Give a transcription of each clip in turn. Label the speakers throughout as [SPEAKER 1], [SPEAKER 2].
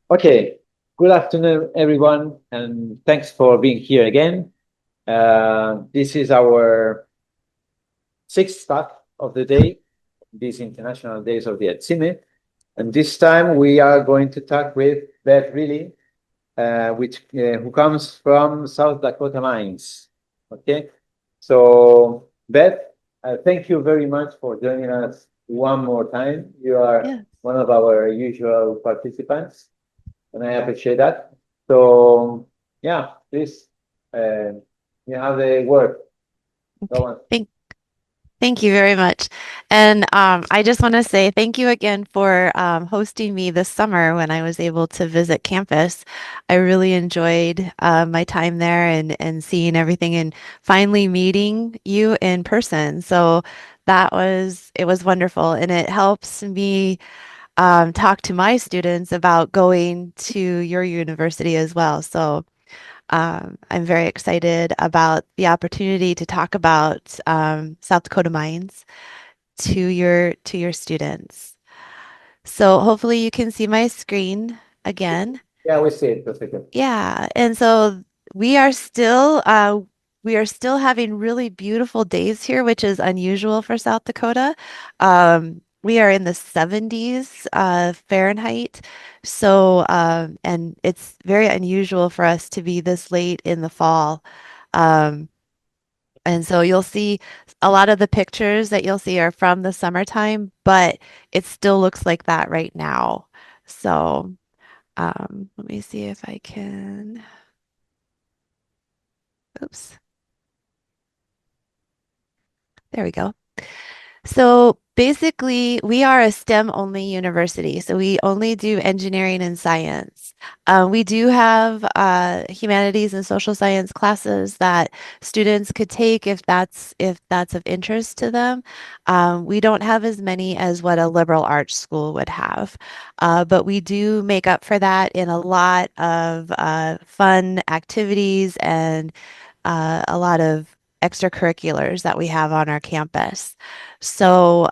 [SPEAKER 1] Okay, good afternoon, everyone, and thanks for being here again. This is our sixth talk of the day, these International Days of the Atsime. And this time we are going to talk with Beth Riley, who comes from South Dakota Mines. Okay, so Beth, thank you very much for joining us one more time. You are
[SPEAKER 2] Yeah.
[SPEAKER 1] one of our usual participants, and I appreciate that. So yeah, please, uh, you have the word. Go
[SPEAKER 2] Okay.
[SPEAKER 1] on.
[SPEAKER 2] Thank you very much. And I just want to say thank you again for hosting me this summer when I was able to visit campus. I really enjoyed my time there and seeing everything and finally meeting you in person. So it was wonderful. And it helps me talk to my students about going to your university as well. So I'm very excited about the opportunity to talk about South Dakota Mines to your students. So hopefully you can see my screen again.
[SPEAKER 1] Yeah, we see it perfectly.
[SPEAKER 2] Yeah, and so we are still we are still having really beautiful days here, which is unusual for South Dakota. We are in the 70s Fahrenheit, so and it's very unusual for us to be this late in the fall. Um, and so you'll see a lot of the pictures that you'll see are from the summertime, but it still looks like that right now. So let me see if I can. Oops, there we go. So basically, we are a STEM only university. So we only do engineering and science. We do have humanities and social science classes that students could take if that's of interest to them. We don't have as many as what a liberal arts school would have, but we do make up for that in a lot of fun activities and a lot of extracurriculars that we have on our campus. So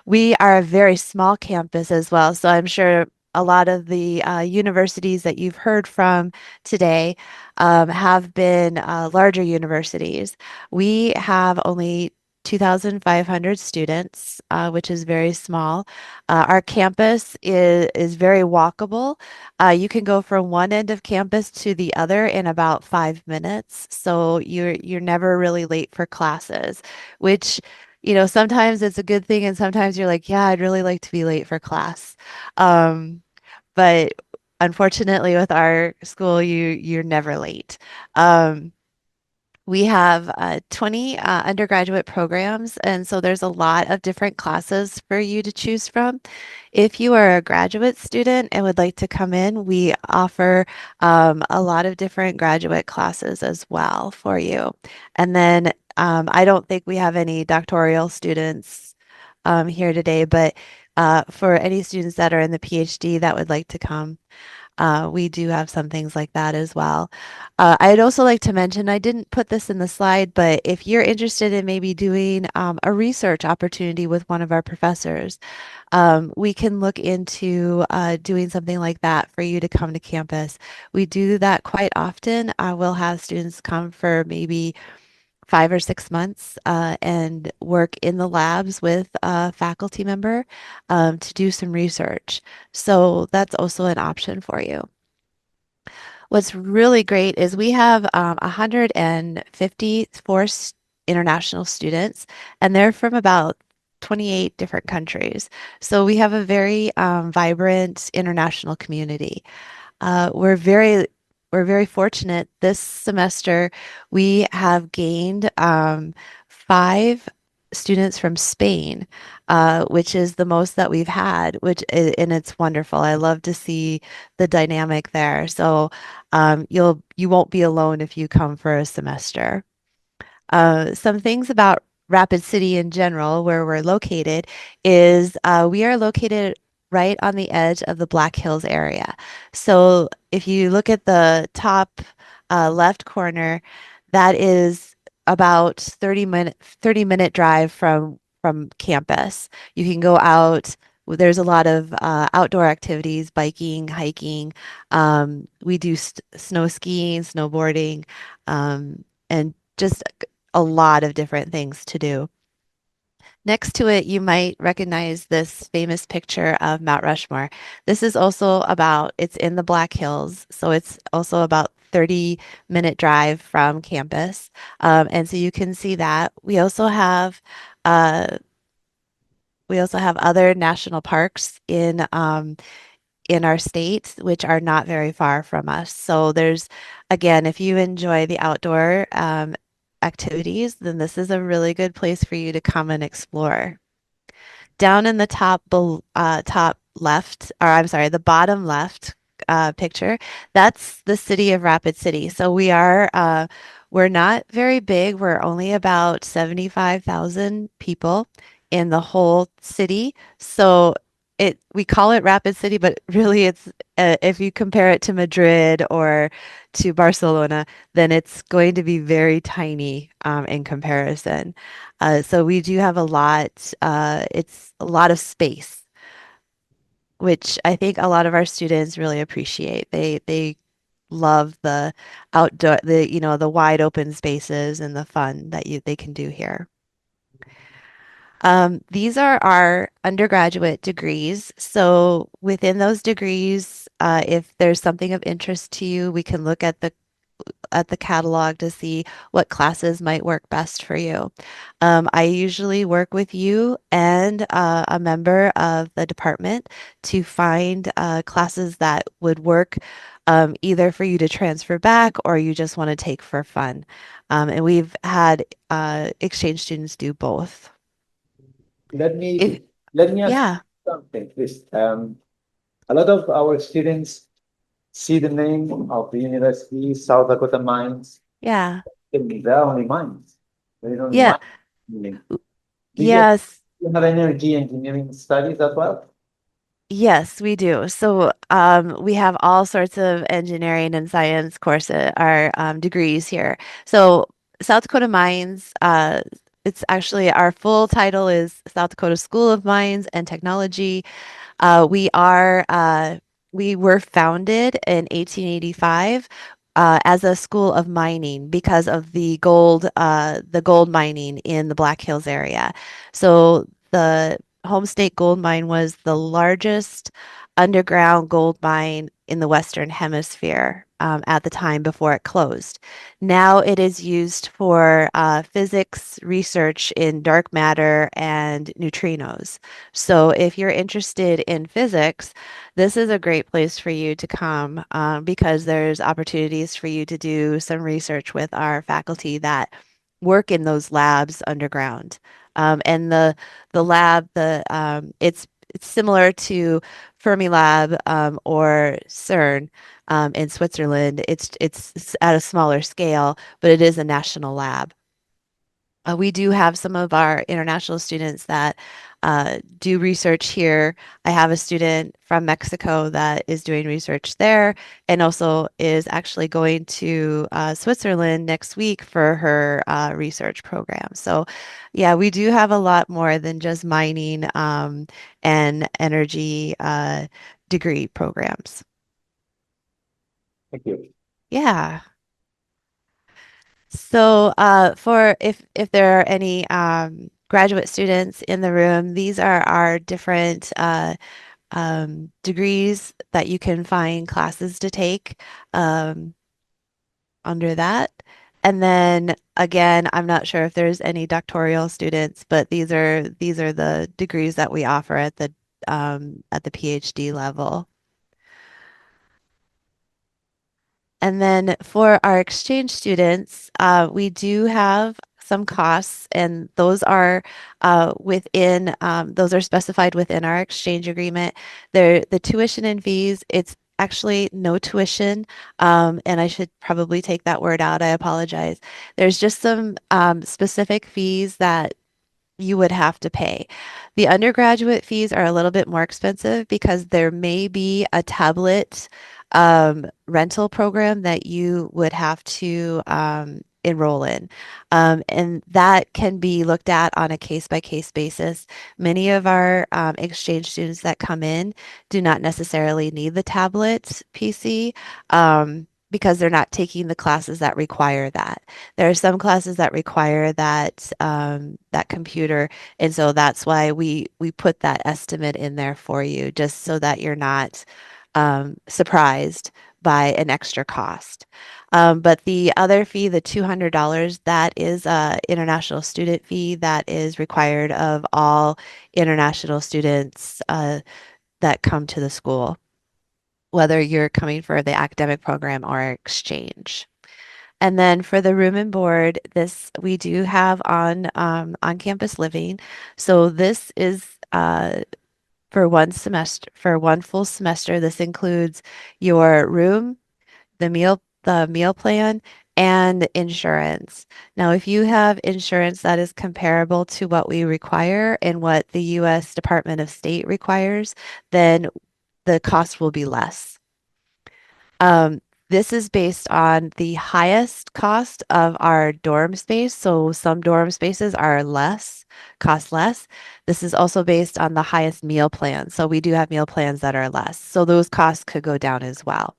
[SPEAKER 2] we are a very small campus as well. So I'm sure a lot of the universities that you've heard from today have been larger universities. We have only 2,500 students, which is very small. Our campus is very walkable. You can go from one end of campus to the other in about 5 minutes. So you're never really late for classes, which sometimes it's a good thing, and sometimes you're like, yeah, I'd really like to be late for class. Um, but unfortunately, with our school, you're never late. Um, we have 20 undergraduate programs, and so there's a lot of different classes for you to choose from. If you are a graduate student and would like to come in, we offer a lot of different graduate classes as well for you. And then I don't think we have any doctoral students here today, but for any students that are in the PhD that would like to come, we do have some things like that as well. I'd also like to mention, I didn't put this in the slide, but if you're interested in maybe doing a research opportunity with one of our professors, we can look into doing something like that for you to come to campus. We do that quite often. We'll have students come for maybe 5 or 6 months and work in the labs with a faculty member to do some research. So that's also an option for you. What's really great is we have 154 international students, and they're from about 28 different countries. So we have a very vibrant international community. We're very fortunate this semester. We have gained 5 students from Spain, which is the most that we've had, and it's wonderful. I love to see the dynamic there. So you won't be alone if you come for a semester. Some things about Rapid City in general, where we're located, is we are located right on the edge of the Black Hills area. So if you look at the top left corner, that is about 30 minute drive from campus. You can go out There's a lot of outdoor activities, biking, hiking. We do snow skiing, snowboarding, and just a lot of different things to do. Next to it, you might recognize this famous picture of Mount Rushmore. This is also it's in the Black Hills, so it's also about 30-minute drive from campus. And so you can see that. Uh, we also have other national parks in our state, which are not very far from us. So again, if you enjoy the outdoor activities, then this is a really good place for you to come and explore. Down in the top left, or I'm sorry, the bottom left picture, that's the city of Rapid City. So we're not very big. We're only about 75,000 people in the whole city. So we call it Rapid City, but really it's if you compare it to Madrid or to Barcelona, then it's going to be very tiny in comparison. So we do have it's a lot of space, which I think a lot of our students really appreciate. They love the outdoor, the wide open spaces and the fun that they can do here. These are our undergraduate degrees. So within those degrees, if there's something of interest to you, we can look at the catalog to see what classes might work best for you. I usually work with you and a member of the department to find classes that would work either for you to transfer back or you just want to take for fun. And we've had exchange students do both.
[SPEAKER 1] Let
[SPEAKER 2] If,
[SPEAKER 1] me let me ask
[SPEAKER 2] yeah,
[SPEAKER 1] something, please. A lot of our students see the name of the university, South Dakota Mines,
[SPEAKER 2] yeah,
[SPEAKER 1] and they're only mines. They're only
[SPEAKER 2] yeah,
[SPEAKER 1] mines. Do
[SPEAKER 2] yes.
[SPEAKER 1] you have energy engineering studies as well?
[SPEAKER 2] Yes, we do. So we have all sorts of engineering and science courses, our degrees here. So South Dakota Mines, it's actually our full title is South Dakota School of Mines and Technology. Uh, we are we were founded in 1885 as a school of mining because of the gold mining in the Black Hills area. So the Home State Gold Mine was the largest underground gold mine in the Western Hemisphere at the time before it closed. Now it is used for physics research in dark matter and neutrinos. So if you're interested in physics, this is a great place for you to come because there's opportunities for you to do some research with our faculty that work in those labs underground. And the lab, it's similar to Fermilab or CERN in Switzerland. It's at a smaller scale, but it is a national lab. We do have some of our international students that do research here. I have a student from Mexico that is doing research there and also is actually going to Switzerland next week for her research program. So, yeah, we do have a lot more than just mining and energy degree programs.
[SPEAKER 1] Thank you.
[SPEAKER 2] Yeah. So, for if there are any graduate students in the room, these are our different degrees that you can find classes to take um, under that. And then again, I'm not sure if there's any doctoral students, but these are the degrees that we offer at the PhD level. And then for our exchange students, we do have some costs, and those are specified within our exchange agreement. The tuition and fees, it's actually no tuition, and I should probably take that word out. I apologize. There's just some specific fees that you would have to pay. The undergraduate fees are a little bit more expensive because there may be a tablet rental program that you would have to enroll in. And that can be looked at on a case-by-case basis. Many of our exchange students that come in do not necessarily need the tablet PC because they're not taking the classes that require that. There are some classes that require that computer, and so that's why we put that estimate in there for you, just so that you're not surprised by an extra cost. But the other fee, the $200, that is a international student fee that is required of all international students that come to the school, whether you're coming for the academic program or exchange. And then for the room and board, this we do have on campus living. So this is for one semester, for one full semester. This includes your room, the meal plan, and insurance. Now, if you have insurance that is comparable to what we require and what the U.S. Department of State requires, then the cost will be less. This is based on the highest cost of our dorm space. So some dorm spaces are cost less. This is also based on the highest meal plan. So we do have meal plans that are less. So those costs could go down as well.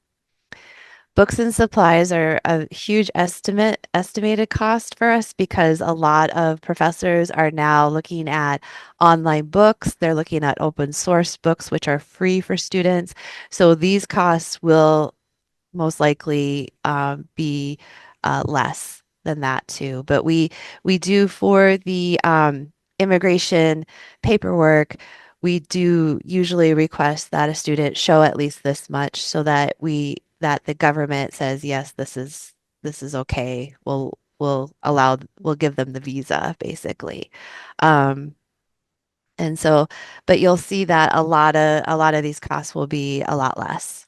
[SPEAKER 2] Books and supplies are a huge estimated cost for us because a lot of professors are now looking at online books. They're looking at open source books, which are free for students. So these costs will most likely be less than that too. But we do for the immigration paperwork, we do usually request that a student show at least this much so that that the government says, yes, this is okay. We'll give them the visa basically. Um, and so, but you'll see that a lot of these costs will be a lot less.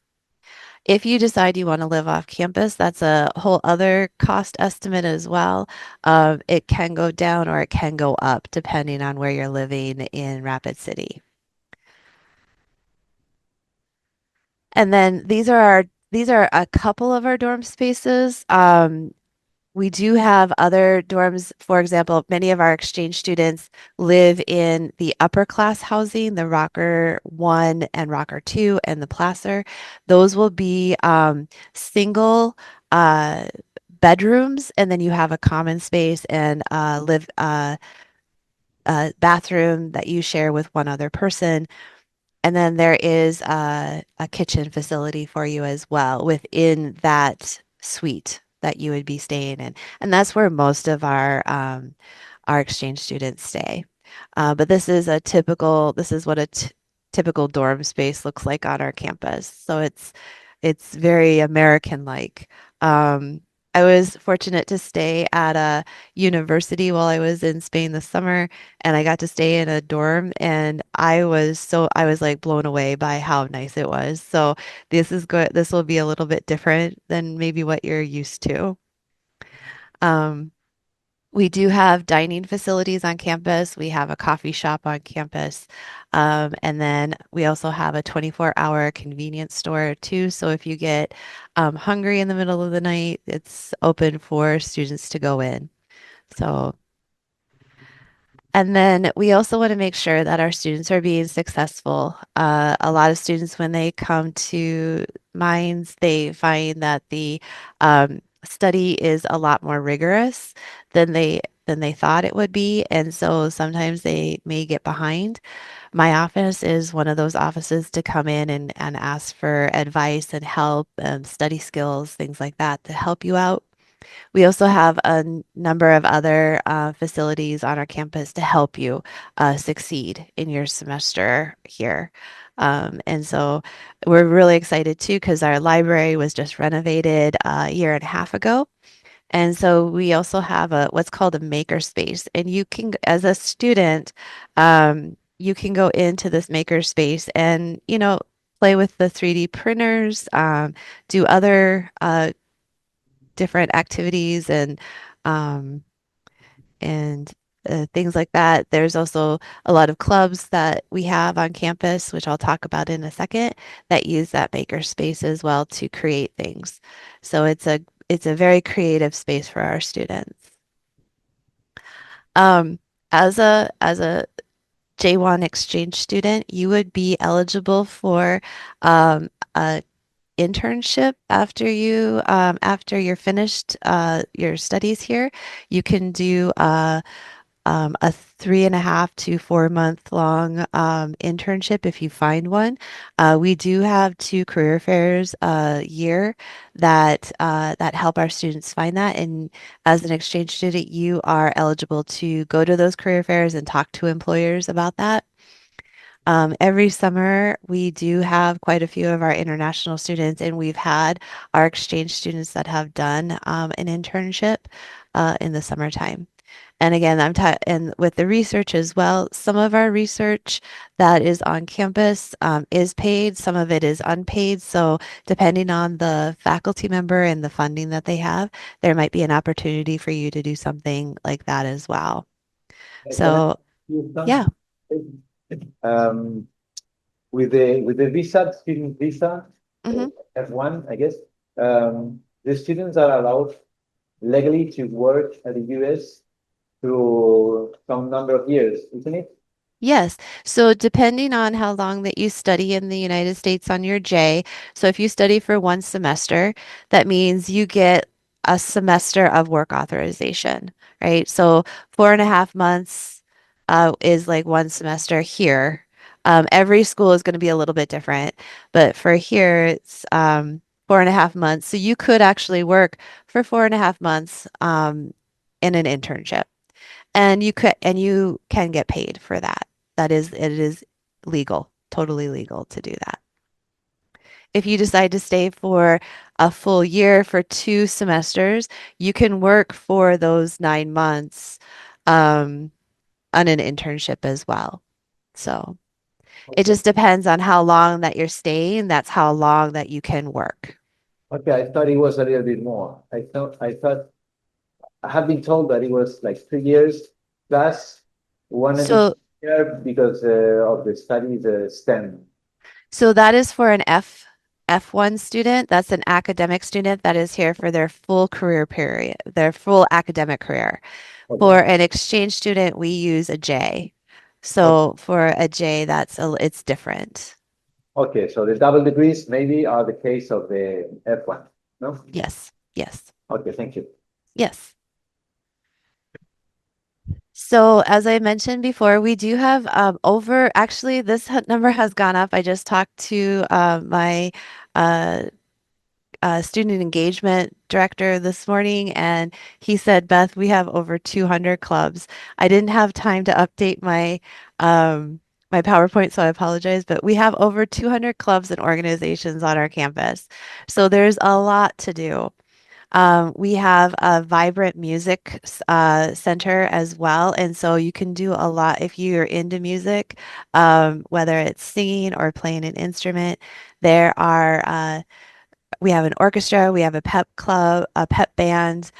[SPEAKER 2] If you decide you want to live off campus, that's a whole other cost estimate as well. It can go down or it can go up depending on where you're living in Rapid City. And then these are a couple of our dorm spaces. We do have other dorms. For example, many of our exchange students live in the upper class housing, the Rocker 1 and Rocker 2 and the Placer. Those will be single bedrooms, and then you have a common space and live bathroom that you share with one other person. And then there is a kitchen facility for you as well within that suite that you would be staying in. And that's where most of our exchange students stay. But this is what a typical dorm space looks like on our campus. So it's very American-like. I was fortunate to stay at a university while I was in Spain this summer, and I got to stay in a dorm, and I was like blown away by how nice it was. So this is good. This will be a little bit different than maybe what you're used to. Um, we do have dining facilities on campus. We have a coffee shop on campus. And then we also have a 24-hour convenience store too. So if you get hungry in the middle of the night, it's open for students to go in. So, and then we also want to make sure that our students are being successful. A lot of students, when they come to Mines, they find that the study is a lot more rigorous than they thought it would be, and so sometimes they may get behind. My office is one of those offices to come in and ask for advice and help and study skills, things like that, to help you out. We also have a number of other facilities on our campus to help you succeed in your semester here. And so we're really excited too because our library was just renovated a year and a half ago. And so we also have a what's called a maker space. And you can, as a student, you can go into this maker space and, play with the 3D printers, do other different activities um, and things like that. There's also a lot of clubs that we have on campus, which I'll talk about in a second, that use that maker space as well to create things. So it's a very creative space for our students. Um, as a J1 exchange student, you would be eligible for a internship after you're finished your studies here. You can do a 3.5 to 4 month long internship if you find one. We do have two career fairs a year that help our students find that. And as an exchange student, you are eligible to go to those career fairs and talk to employers about that. Every summer, we do have quite a few of our international students, and we've had our exchange students that have done an internship in the summertime. And again, and with the research as well, some of our research that is on campus is paid, some of it is unpaid. So depending on the faculty member and the funding that they have, there might be an opportunity for you to do something like that as well.
[SPEAKER 1] Can I ask
[SPEAKER 2] So
[SPEAKER 1] you
[SPEAKER 2] yeah.
[SPEAKER 1] something? Um, with the visa, student visa,
[SPEAKER 2] Mhm.
[SPEAKER 1] F1, I guess, the students are allowed legally to work at the US through some number of years, isn't it?
[SPEAKER 2] Yes. So depending on how long that you study in the United States on your J, so if you study for 1 semester, that means you get a semester of work authorization, right? So 4.5 months is like 1 semester here. Every school is going to be a little bit different, but for here it's 4.5 months. So you could actually work for 4.5 months in an internship. And you can get paid for that. It is legal, totally legal to do that. If you decide to stay for a full year for 2 semesters, you can work for those 9 months um, on an internship as well. So it
[SPEAKER 1] Okay.
[SPEAKER 2] just depends on how long that you're staying. That's how long that you can work.
[SPEAKER 1] Okay, I thought it was a little bit more. I thought I have been told that it was like 3 years plus one additional
[SPEAKER 2] So
[SPEAKER 1] year because of the studies STEM.
[SPEAKER 2] So that is for an F1 student. That's an academic student that is here for their full career period, their full academic career.
[SPEAKER 1] Okay.
[SPEAKER 2] For an exchange student, we use a J.
[SPEAKER 1] Okay.
[SPEAKER 2] So for a J, it's different.
[SPEAKER 1] Okay. So the double degrees maybe are the case of the F1. No?
[SPEAKER 2] Yes. Yes.
[SPEAKER 1] Okay. Thank you.
[SPEAKER 2] Yes. So as I mentioned before, we do have actually this number has gone up. I just talked to my uh, student engagement director this morning, and he said, Beth, we have over 200 clubs. I didn't have time to update my PowerPoint, so I apologize, but we have over 200 clubs and organizations on our campus. So there's a lot to do. We have a vibrant music center as well, and so you can do a lot if you're into music, whether it's singing or playing an instrument. There are we have an orchestra, we have a pep club, a pep band,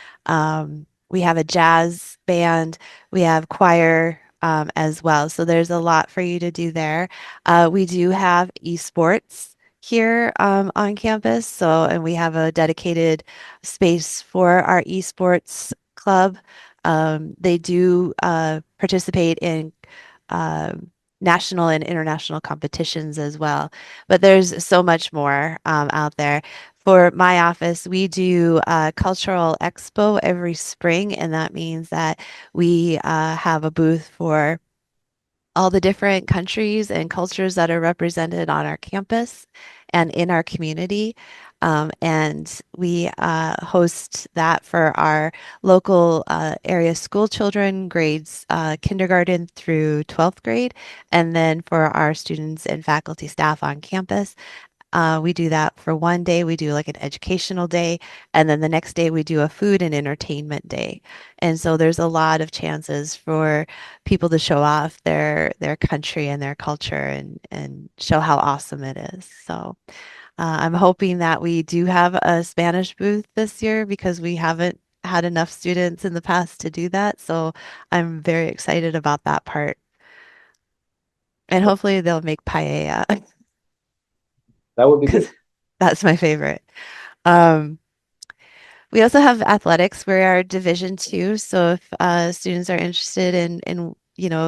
[SPEAKER 2] we have a jazz band, we have choir as well. So there's a lot for you to do there. We do have esports here on campus. And we have a dedicated space for our esports club. They do participate in national and international competitions as well. But there's so much more out there. For my office, we do a cultural expo every spring, and that means that we have a booth for all the different countries and cultures that are represented on our campus and in our community. And we host that for our local area school children, grades kindergarten through 12th grade, and then for our students and faculty staff on campus. We do that for one day. We do like an educational day, and then the next day we do a food and entertainment day. And so there's a lot of chances for people to show off their country and their culture and show how awesome it is. So I'm hoping that we do have a Spanish booth this year because we haven't had enough students in the past to do that. So I'm very excited about that part. And hopefully they'll make paella
[SPEAKER 1] That would be
[SPEAKER 2] because
[SPEAKER 1] good.
[SPEAKER 2] that's my favorite. Um, We also have athletics. We are Division 2, so if students are interested in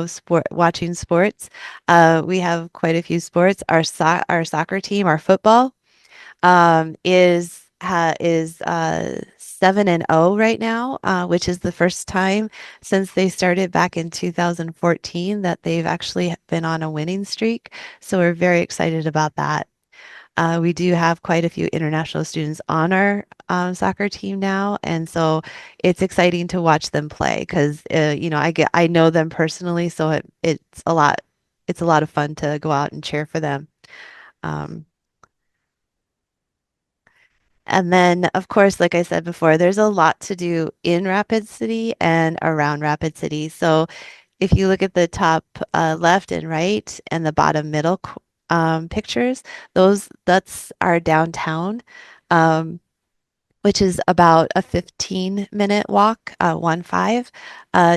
[SPEAKER 2] sport watching sports, we have quite a few sports. Our soccer team, our football, is 7-0 right now, which is the first time since they started back in 2014 that they've actually been on a winning streak. So we're very excited about that. We do have quite a few international students on our soccer team now, and so it's exciting to watch them play because I know them personally, so it's a lot of fun to go out and cheer for them. Um, and then, of course, like I said before, there's a lot to do in Rapid City and around Rapid City. So if you look at the top left and right and the bottom middle pictures, that's our downtown. Um, which is about a 15-minute walk, 1-5,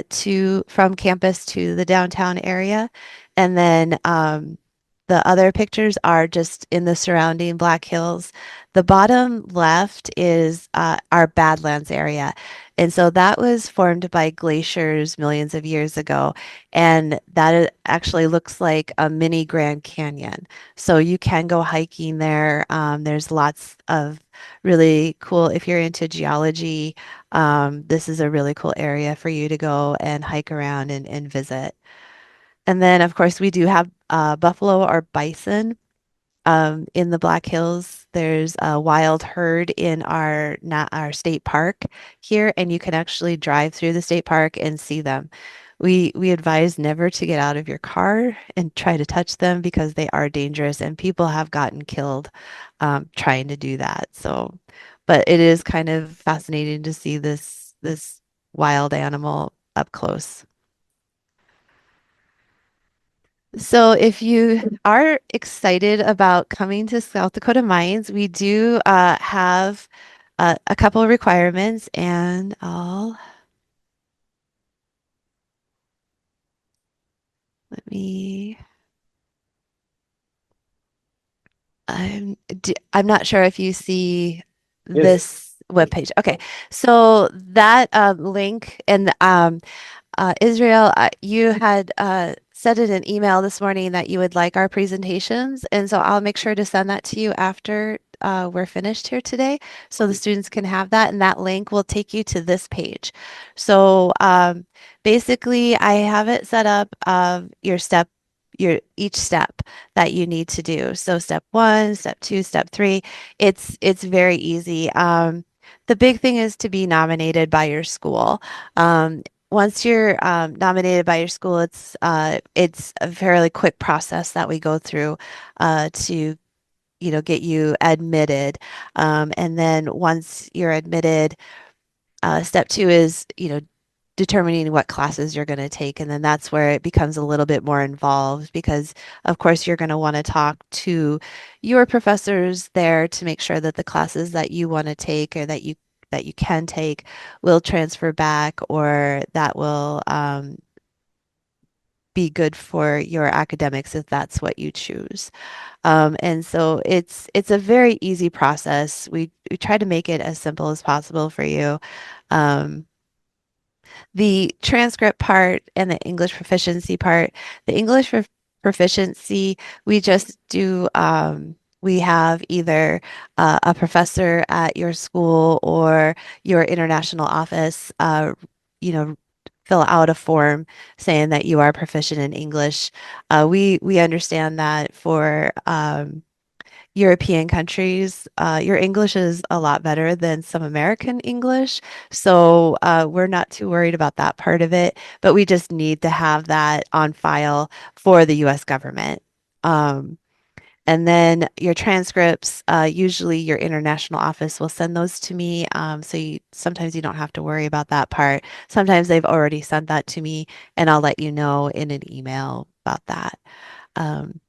[SPEAKER 2] to from campus to the downtown area. And then the other pictures are just in the surrounding Black Hills. The bottom left is our Badlands area. And so that was formed by glaciers millions of years ago. And actually looks like a mini Grand Canyon. So you can go hiking there. There's lots of really cool. If you're into geology, this is a really cool area for you to go and hike around and visit. And then, of course, we do have buffalo or bison in the Black Hills. There's a wild herd in our state park here, and you can actually drive through the state park and see them. We advise never to get out of your car and try to touch them because they are dangerous, and people have gotten killed trying to do that. So, but it is kind of fascinating to see this wild animal up close. So, if you are excited about coming to South Dakota Mines, we do have a couple of requirements, and let me. I'm not sure if you see
[SPEAKER 1] Yes.
[SPEAKER 2] this webpage. Okay, so that link and Israel, you had said in an email this morning that you would like our presentations, and so I'll make sure to send that to you after we're finished here today, so the students can have that, and that link will take you to this page. So basically, I have it set up of your each step that you need to do. So step 1, step 2, step 3. It's very easy. The big thing is to be nominated by your school. Once you're nominated by your school, it's a fairly quick process that we go through to get you admitted. And then once you're admitted, step 2 is determining what classes you're going to take, and then that's where it becomes a little bit more involved because of course you're going to want to talk to your professors there to make sure that the classes that you want to take or that you can take will transfer back or that will be good for your academics if that's what you choose. And so it's a very easy process. We try to make it as simple as possible for you. Um, the transcript part and the English proficiency part, the proficiency, we just do, we have either a professor at your school or your international office, you know, fill out a form saying that you are proficient in English. We understand that for European countries, your English is a lot better than some American English. So we're not too worried about that part of it, but we just need to have that on file for the US government. Um, and then your transcripts, usually your international office will send those to me. So sometimes you don't have to worry about that part. Sometimes they've already sent that to me, and I'll let you know in an email about that. Um,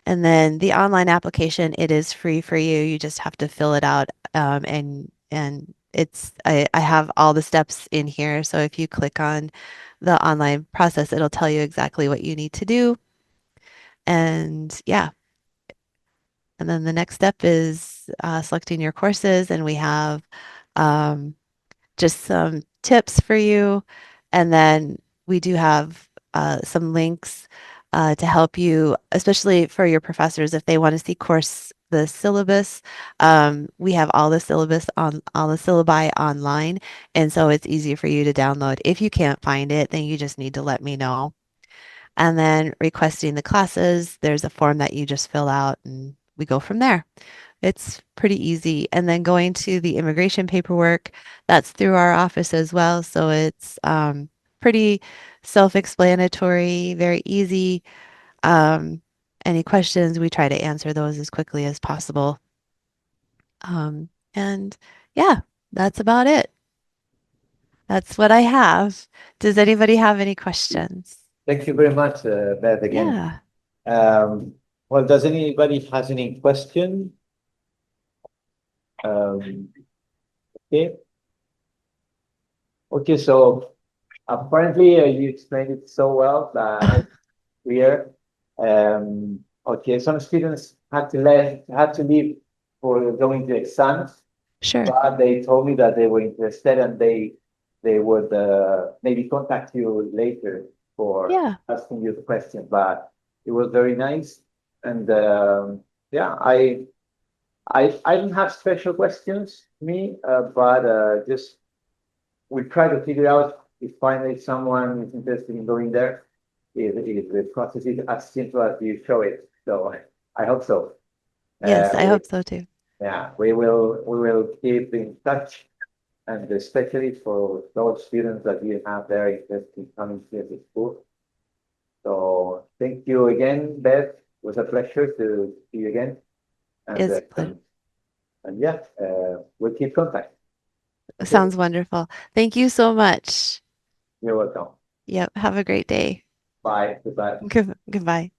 [SPEAKER 2] and then the online application, it is free for you. You just have to fill it out. And I have all the steps in here. So if you click on the online process, it'll tell you exactly what you need to do. And yeah, and then the next step is selecting your courses. And we have um, just some tips for you. And then we do have some links to help you, especially for your professors if they want to see the syllabus. We have all the syllabus on all the syllabi online, and so it's easy for you to download. If you can't find it, then you just need to let me know. And then requesting the classes, there's a form that you just fill out and we go from there. It's pretty easy. And then going to the immigration paperwork, that's through our office as well. So it's pretty self-explanatory, very easy. Um, any questions, we try to answer those as quickly as possible. And yeah, that's about it. That's what I have. Does anybody have any questions?
[SPEAKER 1] Thank you very much, Beth, again.
[SPEAKER 2] Yeah,
[SPEAKER 1] Um, well, does anybody has any question? Um, okay. Okay, so apparently you explained it so well that it's clear. Okay, some students had to leave for going to exams,
[SPEAKER 2] sure.
[SPEAKER 1] but they told me that they were interested and they would maybe contact you later for
[SPEAKER 2] Yeah.
[SPEAKER 1] asking you the question. But it was very nice, and yeah, I don't have special questions me, but just we try to figure out if finally someone is interested in going there, if the process is as simple as you show it. So I hope so.
[SPEAKER 2] Yes, I
[SPEAKER 1] We,
[SPEAKER 2] hope so too.
[SPEAKER 1] yeah, we will keep in touch, and especially for those students that you have there interested in coming here to school. So thank you again, Beth. It was a pleasure to see you again, and
[SPEAKER 2] It's
[SPEAKER 1] uh,
[SPEAKER 2] pleasure.
[SPEAKER 1] um, and yeah, we'll keep contact. Okay,
[SPEAKER 2] Sounds wonderful. Thank you so much.
[SPEAKER 1] you're welcome.
[SPEAKER 2] Yep. Have a great day.
[SPEAKER 1] Bye. Goodbye.
[SPEAKER 2] Goodbye.